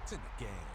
points in the game.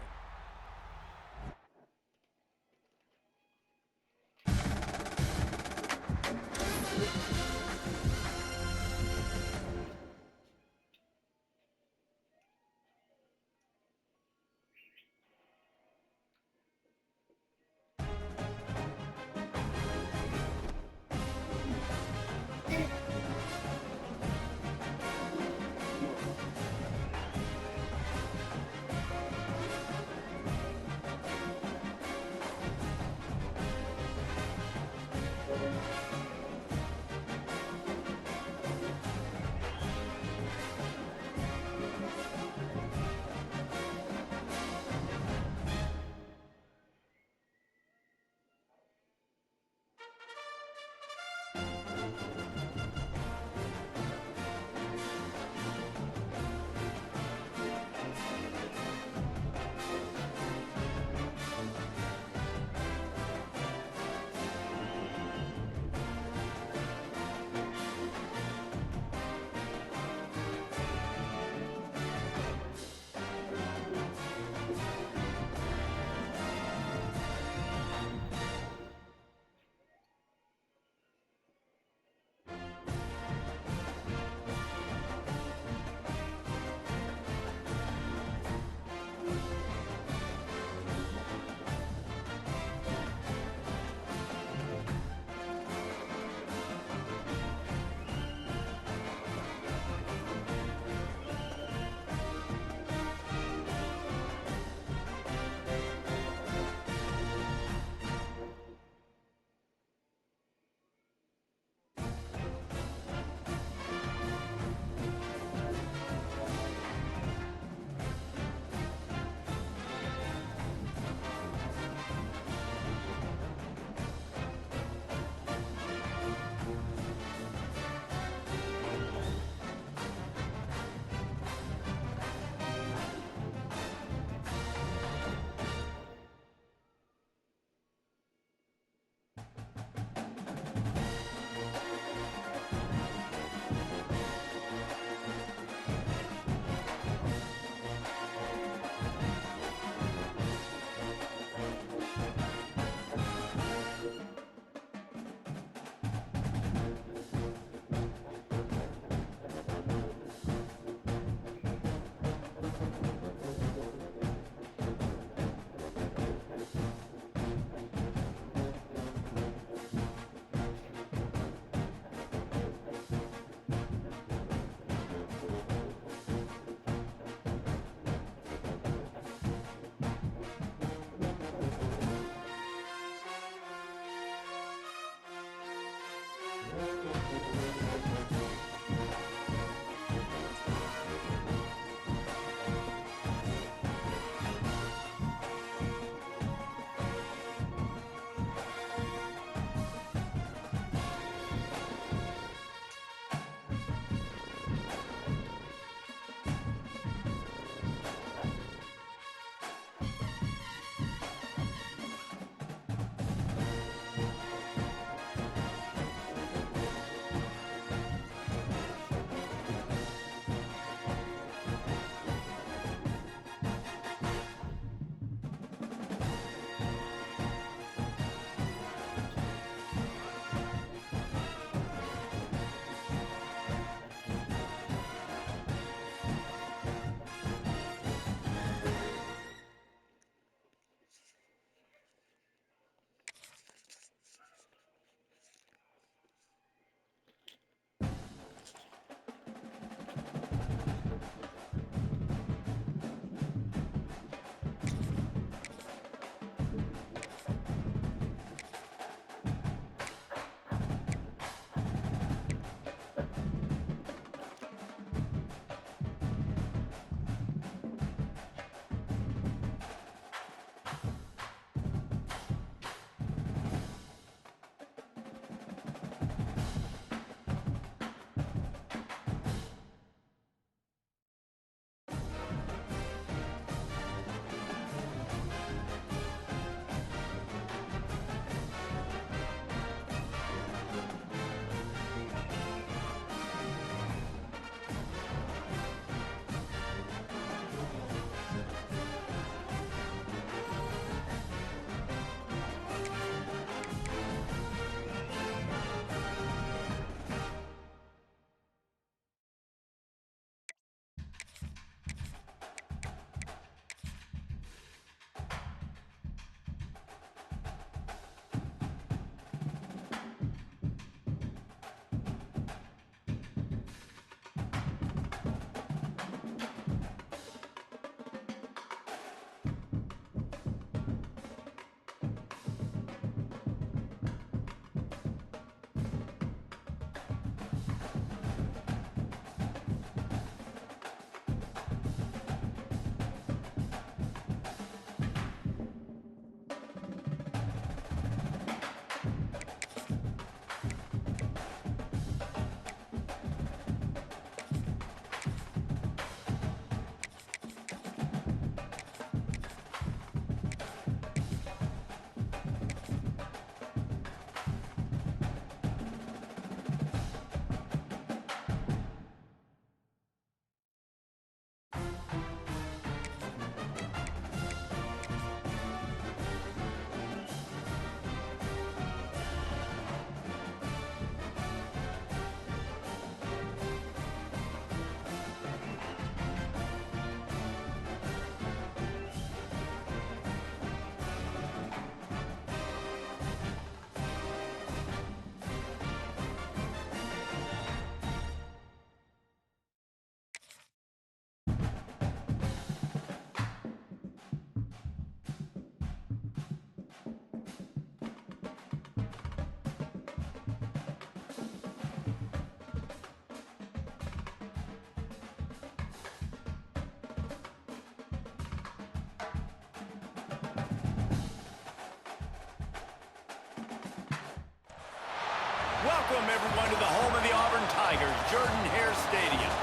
Welcome, everyone, to the home of the Auburn Tigers, Jordan-Hare Stadium.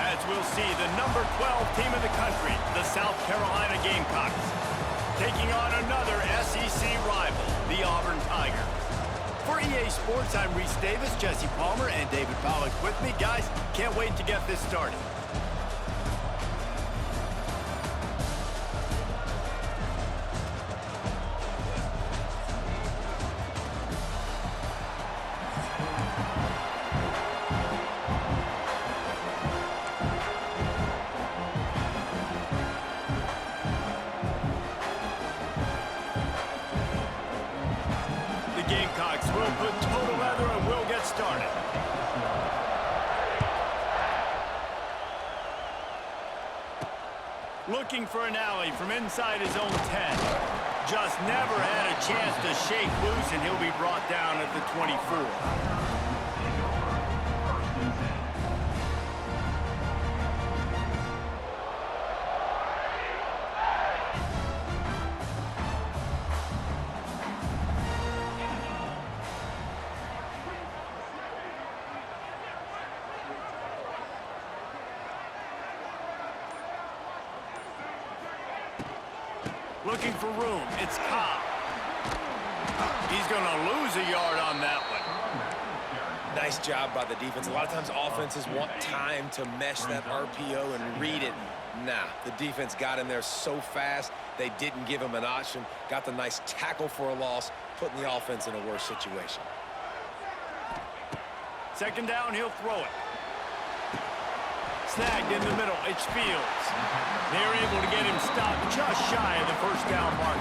As we'll see, the number 12 team in the country, the South Carolina Gamecocks, taking on another SEC rival, the Auburn Tigers. For EA Sports, I'm Reese Davis, Jesse Palmer, and David Pollack with me. Guys, can't wait to get this started. Gamecocks will put total leather and we'll get started. Looking for an alley from inside his own 10. Just never had a chance to shake loose, and he'll be brought down at the 24. Looking for room. It's Cobb. He's going to lose a yard on that one. Nice job by the defense. A lot of times offenses want time to mesh that RPO and read it. Nah, the defense got in there so fast, they didn't give him an option. Got the nice tackle for a loss, putting the offense in a worse situation. Second down, he'll throw it. Snagged in the middle, it's Fields. They're able to get him stopped just shy of the first down mark.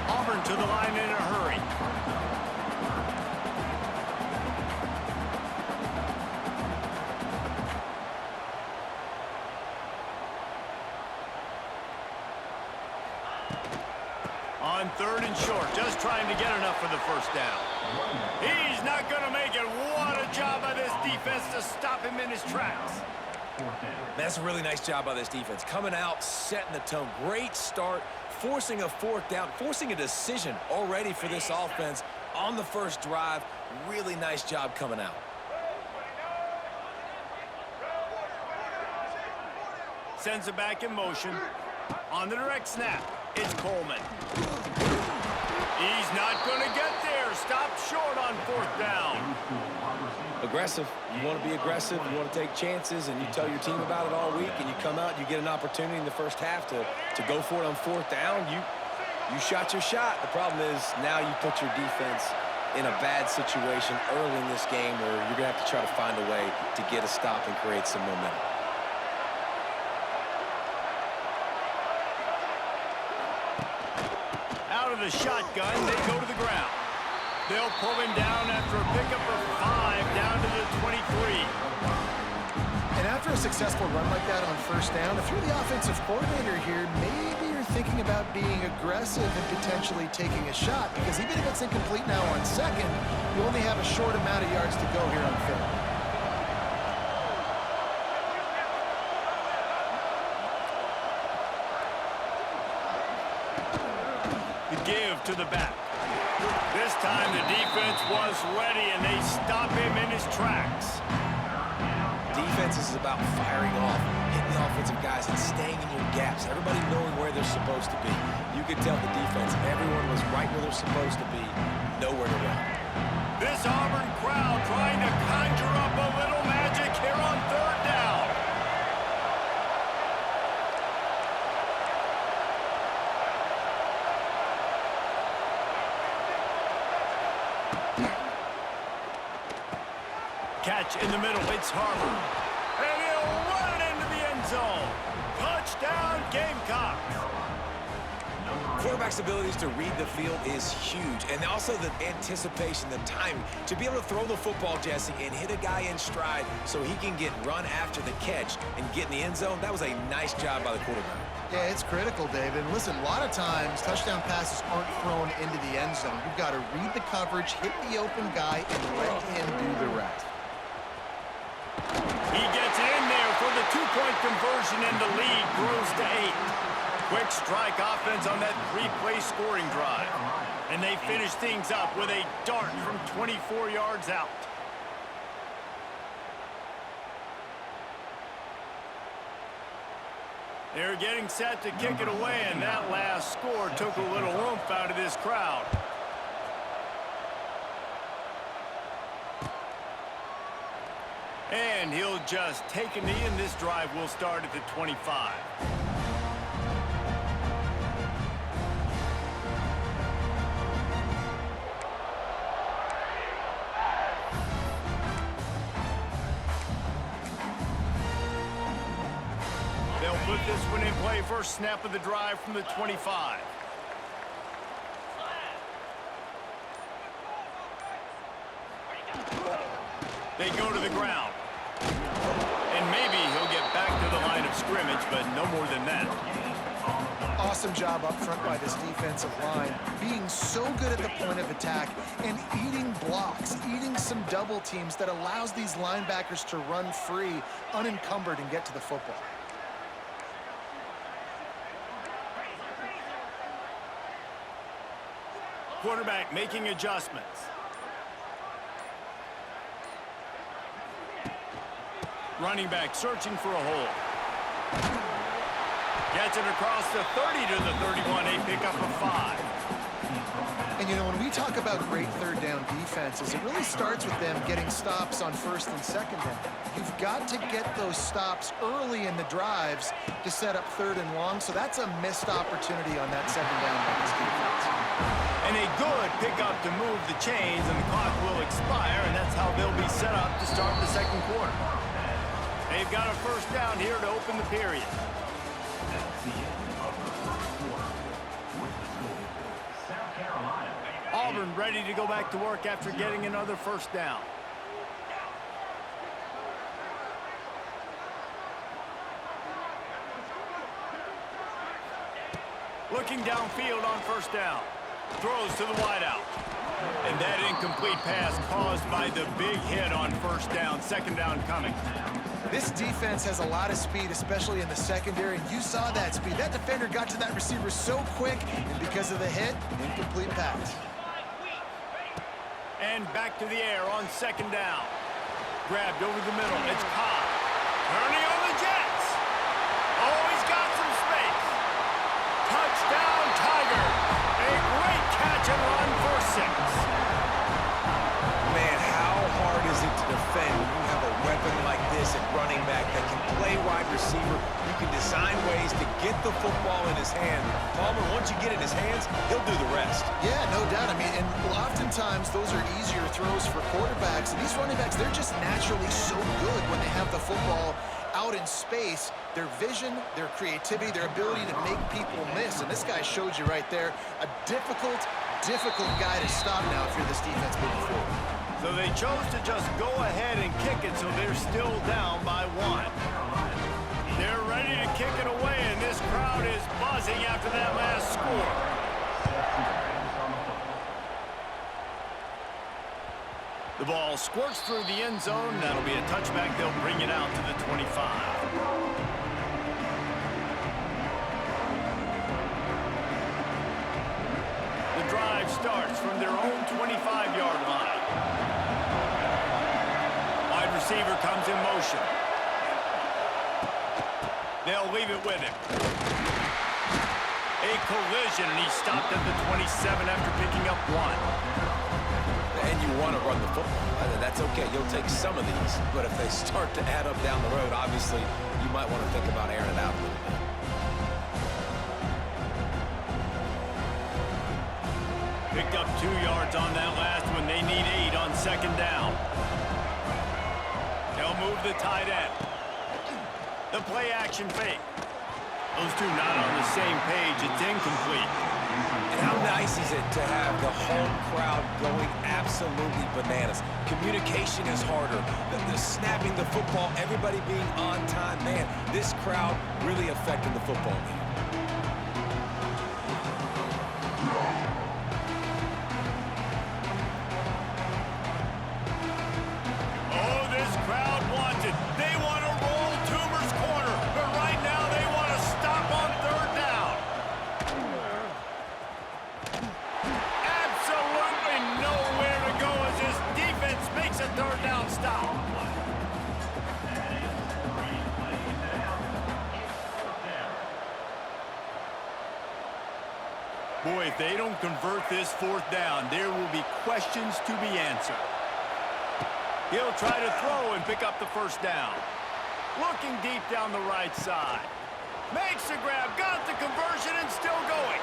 Auburn to the line in a hurry. On third and short, just trying to get enough for the first down. He's not going to make it. What a job by this defense to stop him in his tracks. That's a really nice job by this defense. Coming out, setting the tone. Great start, forcing a fourth down, forcing a decision already for this offense on the first drive. Really nice job coming out. Sends it back in motion. On the direct snap, it's Coleman. He's not going to get there. Stop short on fourth down. Aggressive. You want to be aggressive. You want to take chances, and you tell your team about it all week, and you come out and you get an opportunity in the first half to go for it on fourth down. You shot your shot. The problem is now you put your defense in a bad situation early in this game where you're going to have to try to find a way to get a stop and create some momentum. Out of the shotgun, they go to the ground. They'll pull him down after a pickup of 5 down to the 23. And after a successful run like that on first down, if you're the offensive coordinator here, maybe you're thinking about being aggressive and potentially taking a shot, because even if it's incomplete now on second, you only have a short amount of yards to go here on fifth. The give to the back. This time the defense was ready, and they stop him in his tracks. Defense is about firing off, hitting the offensive guys, and staying in your gaps. Everybody knowing where they're supposed to be. You could tell the defense, everyone was right where they're supposed to be, nowhere to run. This Auburn crowd trying to conjure up a little magic here on third down. Catch in the middle, it's Harper. And he'll run it into the end zone. Touchdown, Gamecocks. Quarterback's abilities to read the field is huge, and also the anticipation, the timing. To be able to throw the football, Jesse, and hit a guy in stride so he can get run after the catch and get in the end zone, that was a nice job by the quarterback. Yeah, it's critical, David. And listen, a lot of times touchdown passes aren't thrown into the end zone. You've got to read the coverage, hit the open guy, and let him do the rest. He gets in there for the two-point conversion, and the lead grows to 8. Quick strike offense on that three-play scoring drive. And they finish things up with a dart from 24 yards out. They're getting set to kick it away, and that last score took a little oomph out of this crowd. And he'll just take a knee, and this drive will start at the 25. They'll put this one in play. First snap of the drive from the 25. They go to the ground. And maybe he'll get back to the line of scrimmage, but no more than that. Awesome job up front by this defensive line, being so good at the point of attack and eating blocks, eating some double teams that allows these linebackers to run free, unencumbered, and get to the football. Quarterback making adjustments. Running back searching for a hole. Gets it across the 30 to the 31. A pickup of 5. And, you know, when we talk about great third down defenses, it really starts with them getting stops on first and second down. You've got to get those stops early in the drives to set up third and long, so that's a missed opportunity on that second down by this defense. And a good pickup to move the chains, and the clock will expire, and that's how they'll be set up to start the second quarter. They've got a first down here to open the period. Auburn ready to go back to work after getting another first down. Looking downfield on first down. Throws to the wideout. And that incomplete pass caused by the big hit on first down. Second down coming. This defense has a lot of speed, especially in the secondary, and you saw that speed. That defender got to that receiver so quick, and because of the hit, incomplete pass. And back to the air on second down. Grabbed over the middle. It's Cobb. Turning on the Jets. Oh, he's got some space. Touchdown, Tigers. A great catch and run for 6. Man, how hard is it to defend when you have a weapon like this at running back that can play wide receiver? You can design ways to get the football in his hand. Palmer, once you get it in his hands, he'll do the rest. Yeah, no doubt. I mean, and oftentimes those are easier throws for quarterbacks. And these running backs, they're just naturally so good when they have the football out in space. Their vision, their creativity, their ability to make people miss. And this guy showed you right there, a difficult guy to stop now if you're this defense moving forward. So they chose to just go ahead and kick it, so they're still down by 1. They're ready to kick it away, and this crowd is buzzing after that last score. The ball squirts through the end zone. That'll be a touchback. They'll bring it out to the 25. Drive starts from their own 25-yard line. Wide receiver comes in motion. They'll leave it with him. A collision, and he stopped at the 27 after picking up 1. And you want to run the football. That's okay. You'll take some of these. But if they start to add up down the road, obviously, you might want to think about airing it out a little bit. Picked up 2 yards on that last one. They need 8 on second down. They'll move the tight end. The play action fake. Those two not on the same page. It's incomplete. And how nice is it to have the home crowd going absolutely bananas? Communication is harder. The snapping the football, everybody being on time. Man, this crowd really affecting the football game. They want to roll Toomer's corner, but right now they want to stop on third down. Boy, if they don't convert this fourth down, there will be questions to be answered. He'll try to throw and pick up the first down. Looking deep down the right side. Makes the grab, got the conversion, and still going.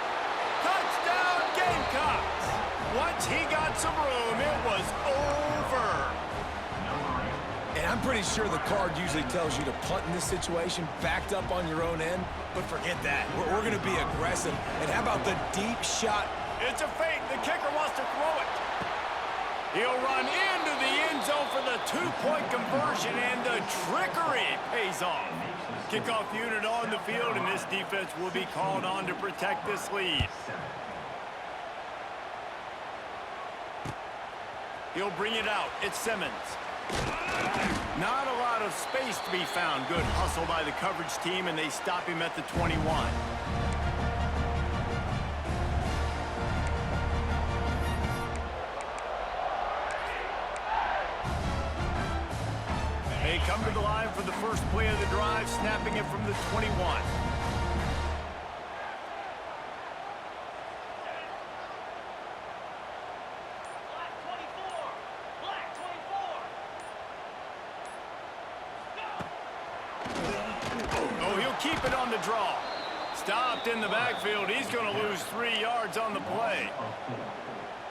Touchdown, Gamecocks! Once he got some room, it was over. And I'm pretty sure the card usually tells you to punt in this situation, backed up on your own end, but forget that. We're going to be aggressive. And how about the deep shot? It's a fake. The kicker wants to throw it. He'll run into the end zone for the two-point conversion, and the trickery pays off. Kickoff unit on the field, and this defense will be called on to protect this lead. He'll bring it out. It's Simmons. Not a lot of space to be found. Good hustle by the coverage team, and they stop him at the 21. They come to the line for the first play of the drive, snapping it from the 21. Oh, he'll keep it on the draw. Stopped in the backfield. He's going to lose 3 yards on the play.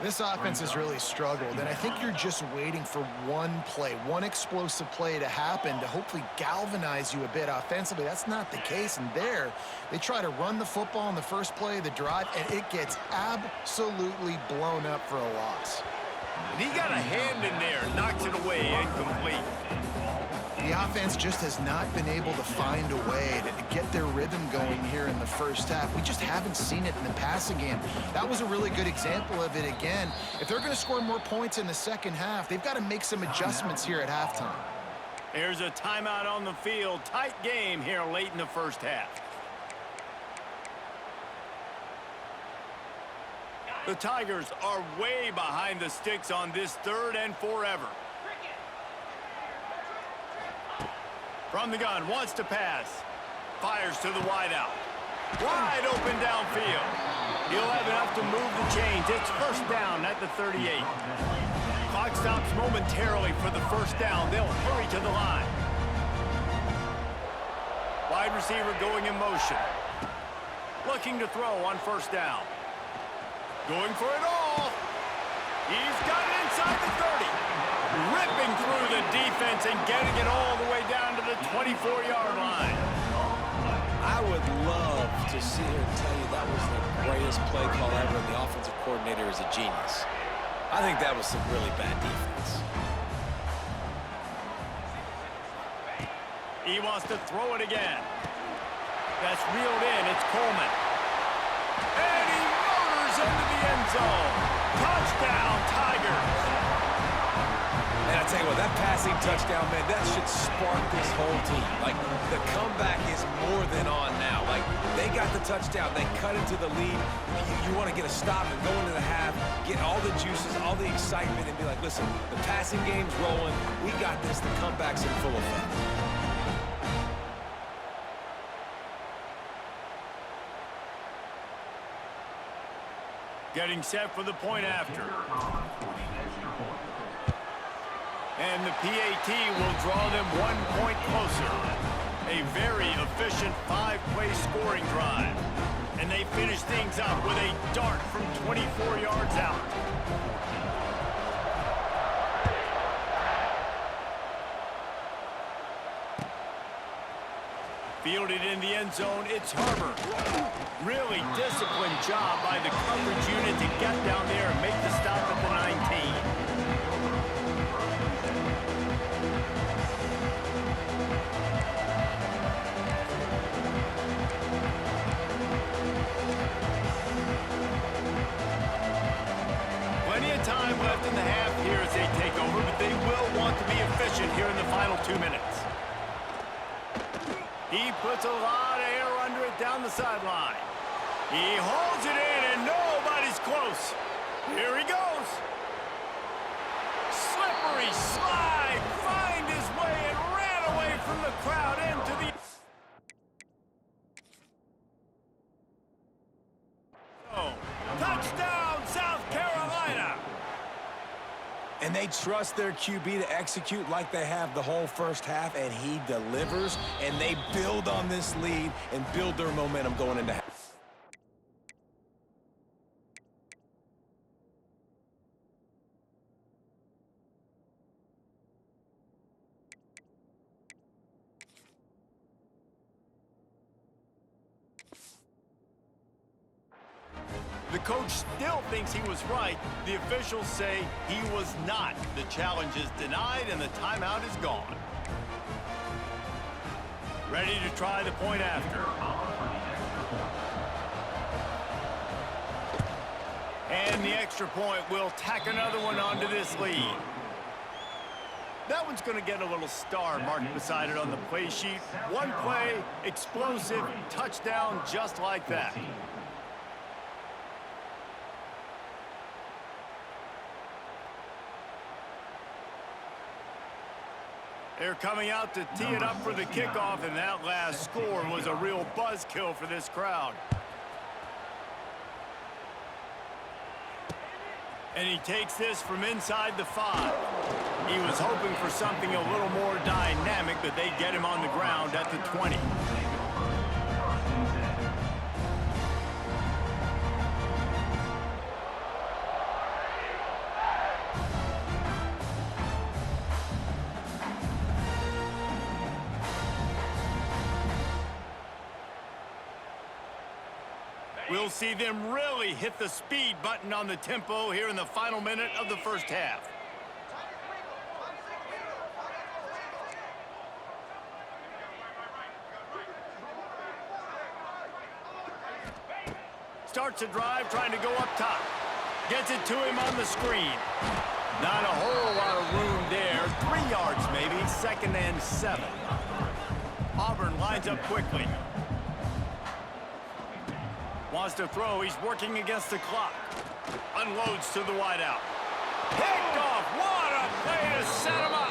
This offense has really struggled, and I think you're just waiting for one play, one explosive play to happen to hopefully galvanize you a bit offensively. That's not the case, and there, they try to run the football on the first play of the drive, and it gets absolutely blown up for a loss. And he got a hand in there, knocks it away, incomplete. The offense just has not been able to find a way to get their rhythm going here in the first half. We just haven't seen it in the passing game. That was a really good example of it again. If they're going to score more points in the second half, they've got to make some adjustments here at halftime. There's a timeout on the field. Tight game here late in the first half. The Tigers are way behind the sticks on this third and forever. From the gun, wants to pass. Fires to the wideout. Wide open downfield. He'll have enough to move the chains. It's first down at the 38. Clock stops momentarily for the first down. They'll hurry to the line. Wide receiver going in motion. Looking to throw on first down. Going for it all. He's got it inside the 30. Ripping through the defense and getting it all the way down to the 24-yard line. I would love to sit here and tell you that was the greatest play call ever, and the offensive coordinator is a genius. I think that was some really bad defense. He wants to throw it again. That's reeled in. It's Coleman. And he motors into the end zone. Touchdown, Tigers. And I tell you what, that passing touchdown, man, that should spark this whole team. Like, the comeback is more than on now. Like, they got the touchdown. They cut into the lead. You want to get a stop and go into the half, get all the juices, all the excitement, and be like, listen, the passing game's rolling. We got this. The comeback's in full effect. Getting set for the point after. And the PAT will draw them 1 point closer. A very efficient 5-play scoring drive. And they finish things up with a dart from 24 yards out. Fielded in the end zone, it's Harbor. Really disciplined job by the coverage unit to get down there and make the stop at the 19. Plenty of time left in the half here as they take over, but they will want to be efficient here in the final 2 minutes. He puts a lot of air under it down the sideline. He holds it in, and nobody's close. Here he goes. Slippery slide, find his way, and ran away from the crowd into the... Oh, They trust their QB to execute like they have the whole first half, and he delivers, and they build on this lead and build their momentum going into half. The coach still thinks he was right. The officials say he was not. The challenge is denied and the timeout is gone. Ready to try the point after. And the extra point will tack another one onto this lead. That one's going to get a little star marked beside it on the play sheet. One play, explosive, touchdown just like that. They're coming out to tee it up for the kickoff, and that last score was a real buzzkill for this crowd. And he takes this from inside the 5. He was hoping for something a little more dynamic, but they get him on the ground at the 20. We'll see them really hit the speed button on the tempo here in the final minute of the first half. Starts a drive trying to go up top. Gets it to him on the screen. Not a whole lot of room there. 3 yards maybe, 2nd and 7. Auburn lines up quickly. Wants to throw. He's working against the clock. Unloads to the wideout. Picked off. What a play to set him up.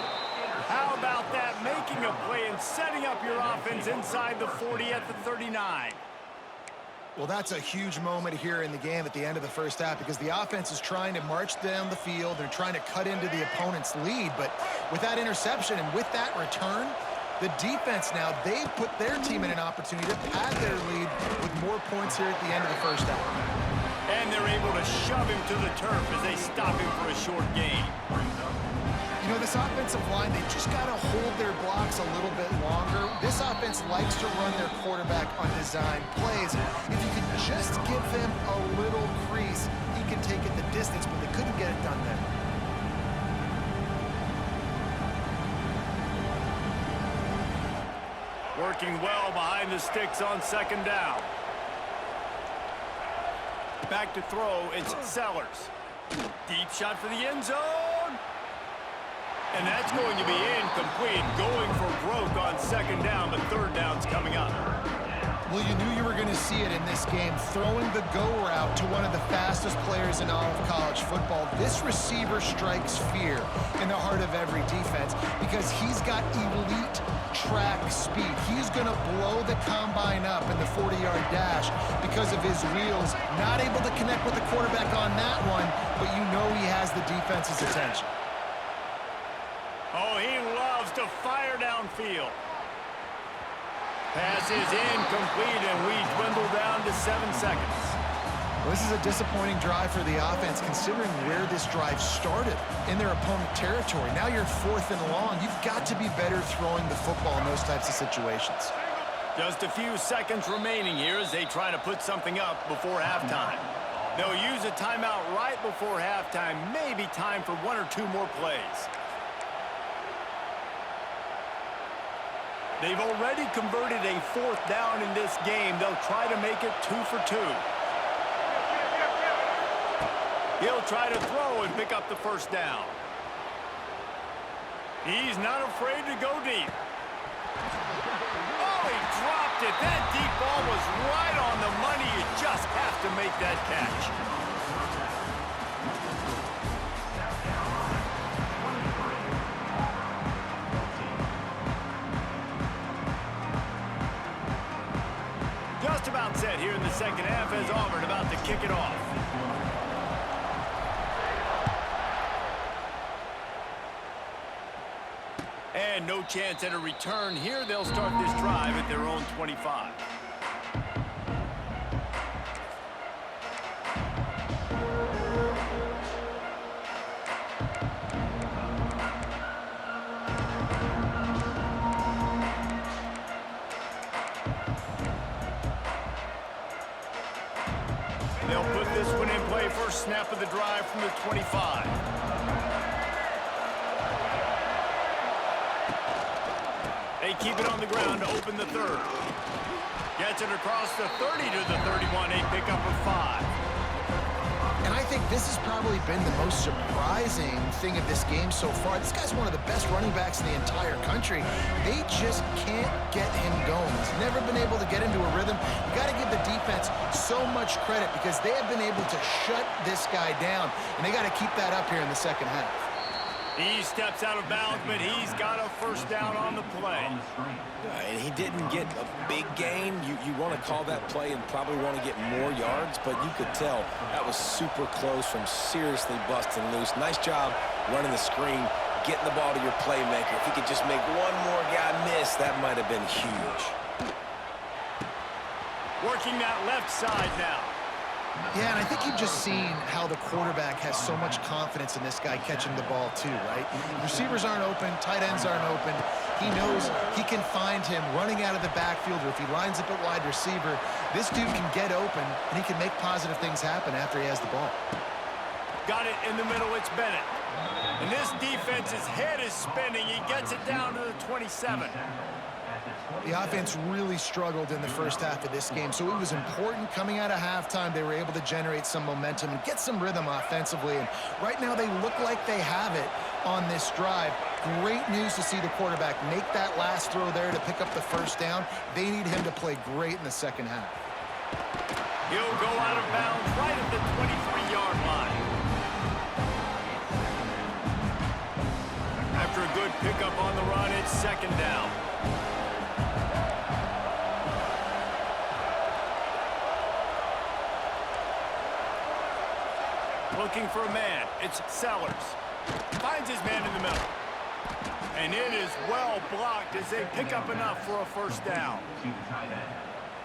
How about that? Making a play and setting up your offense inside the 40 at the 39. Well, that's a huge moment here in the game at the end of the first half because the offense is trying to march down the field. They're trying to cut into the opponent's lead. But with that interception and with that return, the defense now, they've put their team in an opportunity to pad their lead with more points here at the end of the first half. And they're able to shove him to the turf as they stop him for a short gain. You know, this offensive line, they just got to hold their blocks a little bit longer. This offense likes to run their quarterback on design plays. If you could just give them a little crease, he can take it the distance, but they couldn't get it done there. Working well behind the sticks on 2nd down. Back to throw, it's Sellers. Deep shot for the end zone. And that's going to be incomplete. Going for broke on 2nd down, but 3rd down's coming up. Well, you knew you were going to see it in this game. Throwing the go route to one of the fastest players in all of college football. This receiver strikes fear in the heart of every defense because he's got elite track speed. He's going to blow the combine up in the 40-yard dash because of his wheels. Not able to connect with the quarterback on that one, but you know he has the defense's attention. Oh, he loves to fire downfield. Pass is incomplete, and we dwindle down to 7 seconds. Well, this is a disappointing drive for the offense, considering where this drive started, in their opponent territory. Now you're 4th and long. You've got to be better throwing the football in those types of situations. Just a few seconds remaining here as they try to put something up before halftime. They'll use a timeout right before halftime, maybe time for 1 or 2 more plays. They've already converted a 4th down in this game. They'll try to make it 2 for 2. He'll try to throw and pick up the 1st down. He's not afraid to go deep. Oh, he dropped it. That deep ball was right on the money. You just have to make that catch. Just about set here in the 2nd half as Auburn about to kick it off. And no chance at a return here. They'll start this drive at their own 25. They'll put this one in play. First snap of the drive from the 25. They keep it on the ground to open the third. Gets it across the 30 to the 31. A pickup of 5. And I think this has probably been the most surprising thing of this game so far. This guy's one of the best running backs in the entire country. They just can't get him going. He's never been able to get into a rhythm. You got to give the defense so much credit because they have been able to shut this guy down, and they got to keep that up here in the second half. He steps out of bounds, but he's got a first down on the play. And he didn't get a big gain. You want to call that play and probably want to get more yards, but you could tell that was super close from seriously busting loose. Nice job running the screen, getting the ball to your playmaker. If he could just make one more guy miss, that might have been huge. Working that left side now. Yeah, and I think you've just seen how the quarterback has so much confidence in this guy catching the ball too, right? Receivers aren't open, tight ends aren't open. He knows he can find him running out of the backfield, or if he lines up at wide receiver, this dude can get open, and he can make positive things happen after he has the ball. Got it in the middle, it's Bennett. And this defense's head is spinning. He gets it down to the 27. The offense really struggled in the first half of this game, so it was important coming out of halftime. They were able to generate some momentum and get some rhythm offensively, and right now they look like they have it on this drive. Great news to see the quarterback make that last throw there to pick up the first down. They need him to play great in the second half. He'll go out of bounds right at the 23-yard line. After a good pickup on the run, it's second down. Looking for a man. It's Sellers. Finds his man in the middle. And it is well blocked as they pick up enough for a first down.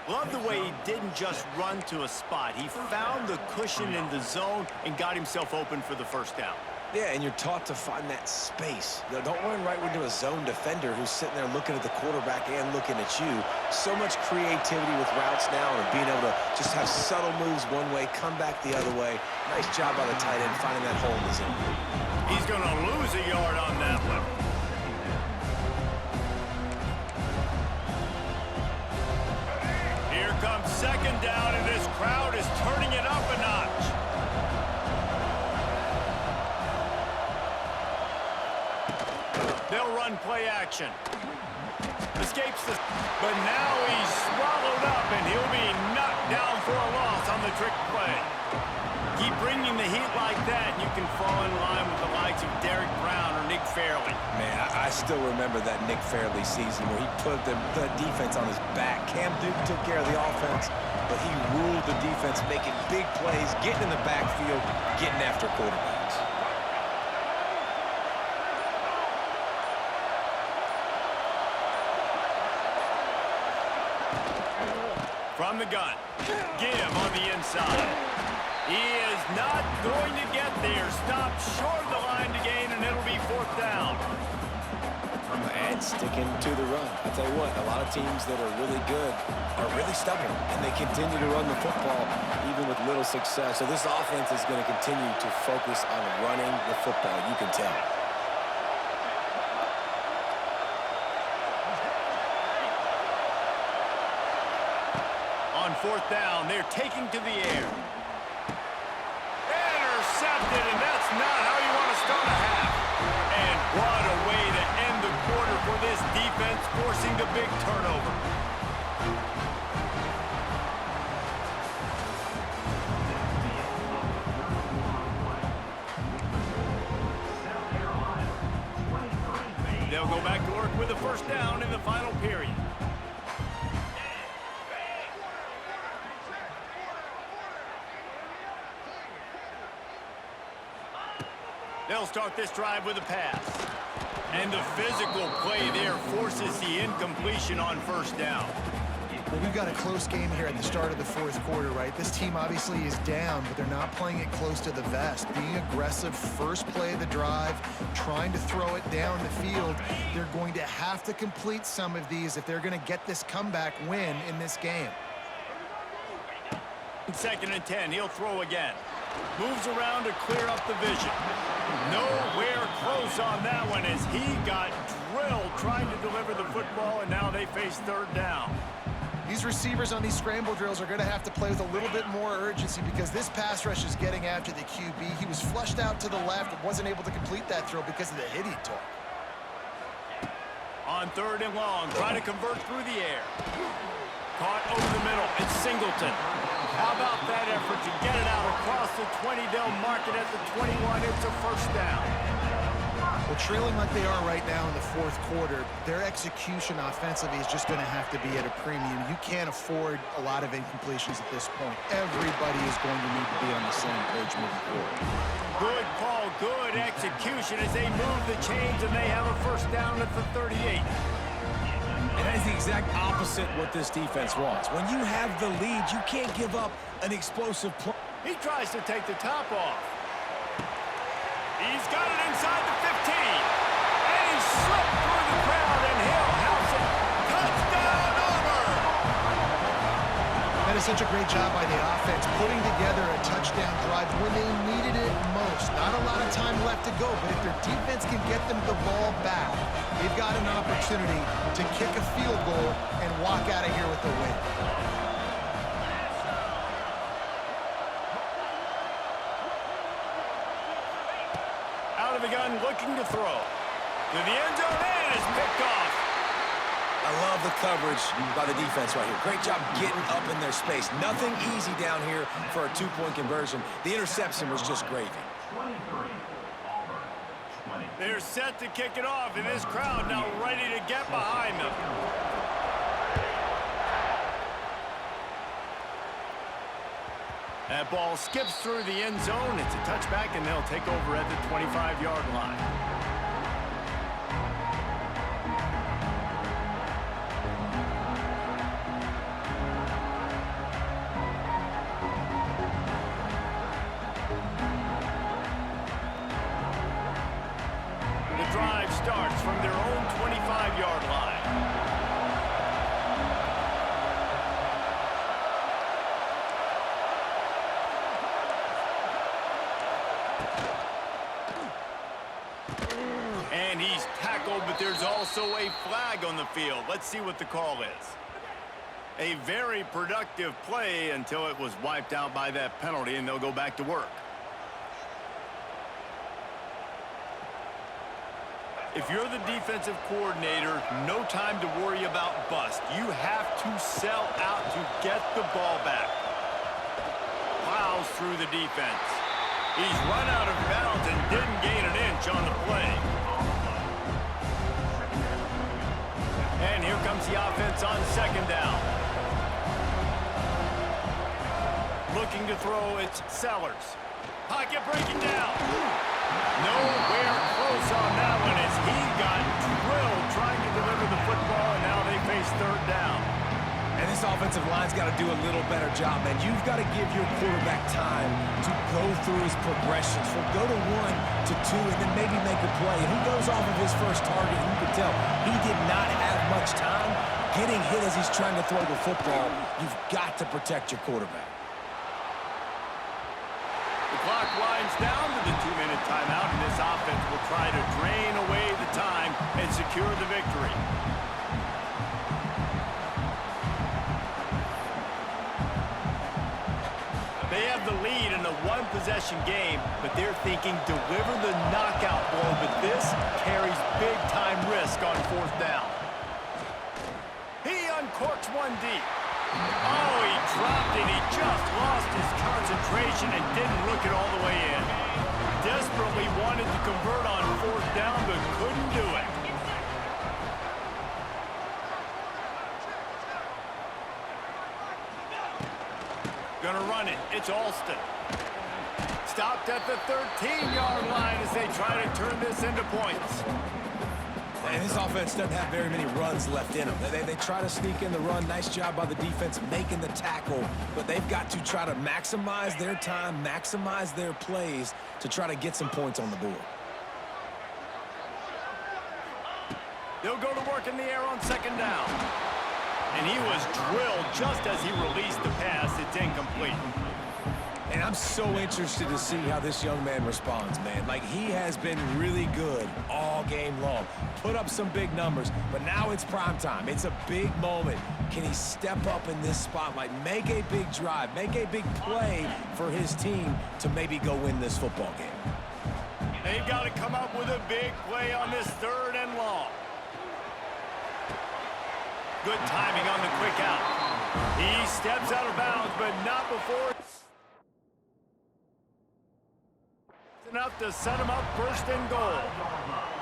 Love the way he didn't just run to a spot. He found the cushion in the zone and got himself open for the first down. Yeah, and you're taught to find that space. Now, don't run right into a zone defender who's sitting there looking at the quarterback and looking at you. So much creativity with routes now and being able to just have subtle moves one way, come back the other way. Nice job by the tight end finding that hole in the zone. He's going to lose a yard on that one. Here comes second down, and this crowd is turning it up a notch. They'll run play action. Escapes the... But now he's swallowed up, and he'll be knocked down for a loss on the trick play. Keep bringing the heat like that, and you can fall in line with the likes of Derek Brown or Nick Fairley. Man, I still remember that Nick Fairley season where he put the defense on his back. Cam Newton took care of the offense, but he ruled the defense, making big plays, getting in the backfield, getting after quarterbacks. From the gun, Give on the inside. He is not going to get there. Stopped short of the line to gain, and it'll be fourth down. And sticking to the run. I'll tell you what, a lot of teams that are really good are really stubborn, and they continue to run the football even with little success. So this offense is going to continue to focus on running the football. You can tell. On fourth down, they're taking to the air. Intercepted, and that's not how you want to start a half. And what a way to end the quarter for this defense, forcing the big turnover. They'll go back to work with a first down in the final period. They'll start this drive with a pass. And the physical play there forces the incompletion on first down. Well, we've got a close game here at the start of the fourth quarter, right? This team obviously is down, but they're not playing it close to the vest. Being aggressive, first play of the drive, trying to throw it down the field. They're going to have to complete some of these if they're going to get this comeback win in this game. 2nd and 10, he'll throw again. Moves around to clear up the vision. Nowhere close on that one as he got drilled trying to deliver the football, and now they face 3rd down. These receivers on these scramble drills are going to have to play with a little bit more urgency because this pass rush is getting after the QB. He was flushed out to the left and wasn't able to complete that throw because of the hit he took. On 3rd and long, trying to convert through the air. Caught over the middle. It's Singleton. How about that effort to get it out across the 20? They'll mark it at the 21. It's a 1st down. Well, trailing like they are right now in the fourth quarter, their execution offensively is just going to have to be at a premium. You can't afford a lot of incompletions at this point. Everybody is going to need to be on the same page moving forward. Good call, good execution as they move the chains, and they have a 1st down at the 38. And that is the exact opposite what this defense wants. When you have the lead, you can't give up an explosive play. He tries to take the top off. He's got it inside the 15. And he slipped through the crowd, and he'll house it. Touchdown, Auburn! That is such a great job by the offense, putting together a touchdown drive when they needed it most. Not a lot of time left to go, but if their defense can get them the ball back, they've got an opportunity to kick a field goal and walk out of here with the win. Out of the gun, looking to throw. To the end zone, and is picked off. I love the coverage by the defense right here. Great job getting up in their space. Nothing easy down here for a 2-point conversion. The interception was just gravy. They're set to kick it off, and this crowd now ready to get behind them. That ball skips through the end zone. It's a touchback, and they'll take over at the 25-yard line. The drive starts from their own 25-yard line. And he's tackled, but there's also a flag on the field. Let's see what the call is. A very productive play until it was wiped out by that penalty, and they'll go back to work. If you're the defensive coordinator, no time to worry about bust. You have to sell out to get the ball back. Plows through the defense. He's run out of bounds and didn't gain an inch on the play. And here comes the offense on 2nd down. Looking to throw, it's Sellers. Pocket breaking down. Nowhere close on that one as he got drilled trying to deliver the football, and now they face 3rd down. And this offensive line's got to do a little better job, man. You've got to give your quarterback time to go through his progressions. From go to 1 to 2 and then maybe make a play. And he goes off of his first target. You can tell he did not have much time getting hit as he's trying to throw the football. You've got to protect your quarterback. The clock winds down to the 2-minute timeout, and this offense will try to drain away the time and secure the victory. They have the lead in a one-possession game, but they're thinking deliver the knockout blow, but this carries big-time risk on 4th down. He uncorks one deep. Oh, he dropped it. He just lost his concentration and didn't look it all the way in. Desperately wanted to convert on 4th down, but couldn't do it. Gonna run it. It's Alston. Stopped at the 13-yard line as they try to turn this into points. And his offense doesn't have very many runs left in them. They try to sneak in the run. Nice job by the defense making the tackle. But they've got to try to maximize their time, maximize their plays to try to get some points on the board. They'll go to work in the air on second down. And he was drilled just as he released the pass. It's incomplete. And I'm so interested to see how this young man responds, man. Like, he has been really good all game long. Put up some big numbers, but now it's prime time. It's a big moment. Can he step up in this spotlight, make a big drive, make a big play for his team to maybe go win this football game? They've got to come up with a big play on this 3rd and long. Good timing on the quick out. He steps out of bounds, but not before enough to set him up 1st and goal.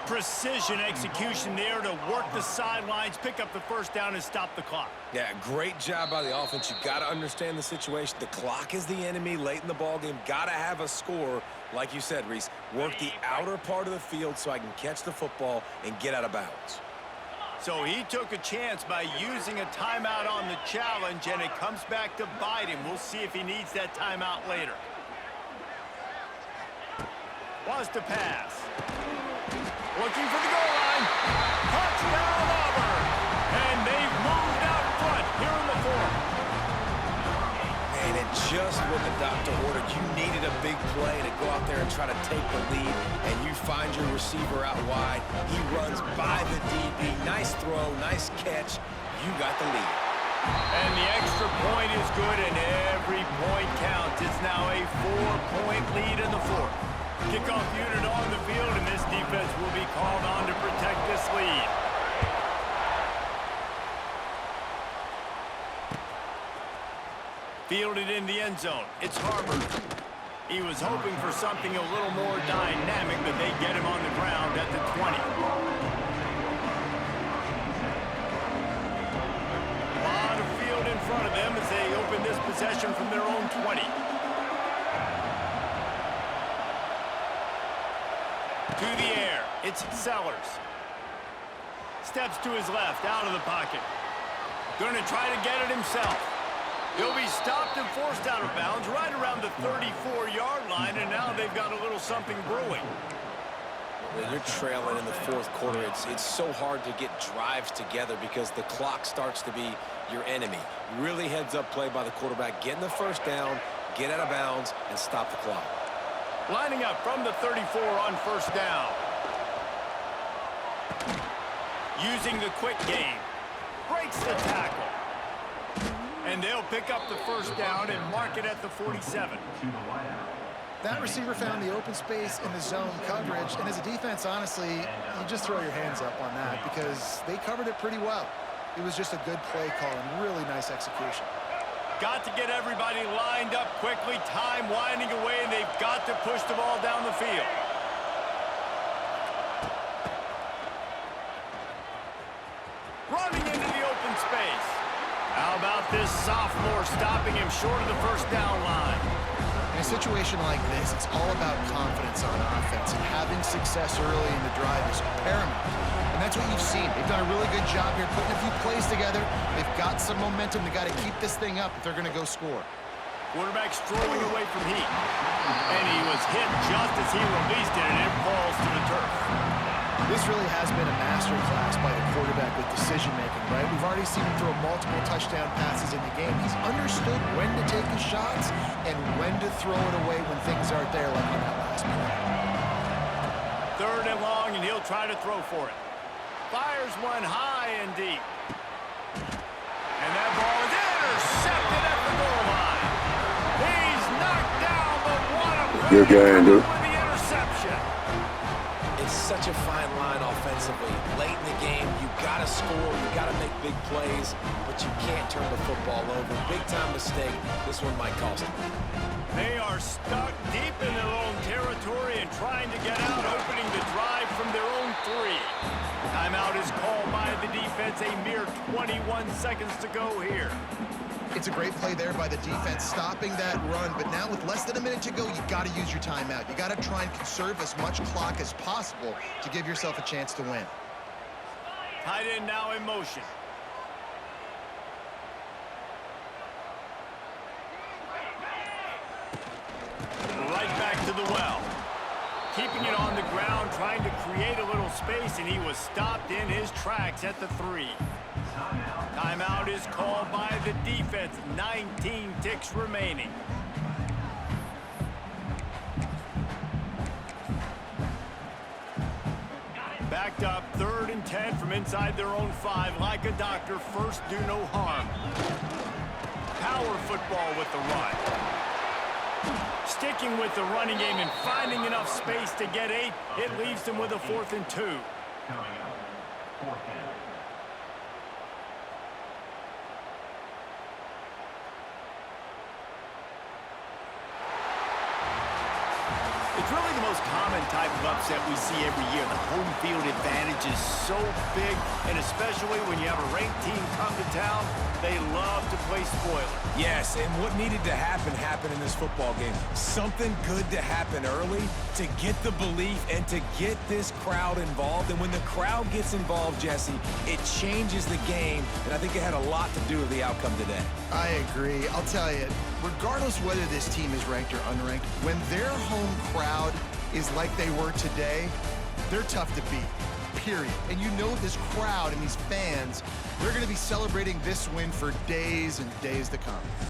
Precision execution there to work the sidelines, pick up the 1st down, and stop the clock. Yeah, great job by the offense. You got to understand the situation. The clock is the enemy late in the ball game. Got to have a score, like you said, Reese. Work the outer part of the field so I can catch the football and get out of bounds. So he took a chance by using a timeout on the challenge, and it comes back to bite him. We'll see if he needs that timeout later. Wants to pass. Looking for the goal line. Touchdown, Auburn. And they've moved out front here in the 4th. And just what the doctor ordered. You needed a big play to go out there and try to take the lead, and you find your receiver out wide. He runs by the DB. Nice throw, nice catch. You got the lead. And the extra point is good, and every point counts. It's now a 4-point lead in the 4th. Kickoff unit on the field, and this defense will be called on to protect this lead. Fielded in the end zone. It's Auburn. He was hoping for something a little more dynamic, but they get him on the ground at the 20. A lot of field in front of them as they open this possession from their own 20. To the air, it's Sellers. Steps to his left, out of the pocket. Going to try to get it himself. He'll be stopped and forced out of bounds right around the 34-yard line, and now they've got a little something brewing. When you're trailing in the 4th quarter, it's so hard to get drives together because the clock starts to be your enemy. Really heads-up play by the quarterback, getting the 1st down, get out of bounds, and stop the clock. Lining up from the 34 on 1st down. Using the quick game. Breaks the tackle. And they'll pick up the 1st down and mark it at the 47. That receiver found the open space in the zone coverage, and as a defense, honestly, you just throw your hands up on that because they covered it pretty well. It was just a good play call and really nice execution. Got to get everybody lined up quickly, time winding away, and they've got to push the ball down the field. Running into the open space. How about this sophomore stopping him short of the 1st down line? In a situation like this, it's all about confidence on offense, and having success early in the drive is paramount. And that's what you've seen. They've done a really good job here putting a few plays together. They've got some momentum. They've got to keep this thing up if they're going to go score. Quarterback strolling away from heat. And he was hit just as he released it, and it falls to the turf. This really has been a masterclass by the quarterback with decision-making, right? We've already seen him throw multiple touchdown passes in the game. He's understood when to take his shots and when to throw it away when things aren't there, like on that last play. 3rd and long, and he'll try to throw for it. Fires one high and deep. And that ball is intercepted at the goal line. He's knocked down, but what a Good game, dude. with the interception. It's such a fine line offensively. Late in the game, you got to score, you got to make big plays, but you can't turn the football over. Big-time mistake. This one might cost them. They are stuck deep in their own territory and trying to get out, opening the drive from their own 3. Timeout is called by the defense. A mere 21 seconds to go here. It's a great play there by the defense, stopping that run. But now with less than a minute to go, you got to use your timeout. You got to try and conserve as much clock as possible to give yourself a chance to win. Tight end now in motion. Right back to the well. Keeping it on the ground, trying to create a little space, and he was stopped in his tracks at the 3. Timeout is called by the defense. 19 ticks remaining. Backed up, 3rd and 10 from inside their own 5. Like a doctor, first do no harm. Power football with the run. Sticking with the running game and finding enough space to get 8. It leaves them with a 4th and 2. It's really the most common type of upset we see every year. The home field advantage is so big, and especially when you have a ranked team come to town, they love to play spoiler. Yes, and what needed to happen happened in this football game. Something good to happen early to get the belief and to get this crowd involved. And when the crowd gets involved, Jesse, it changes the game, and I think it had a lot to do with the outcome today. I agree. I'll tell you, regardless whether this team is ranked or unranked, when their home crowd is like they were today, they're tough to beat, period. And you know this crowd and these fans, they're going to be celebrating this win for days and days to come.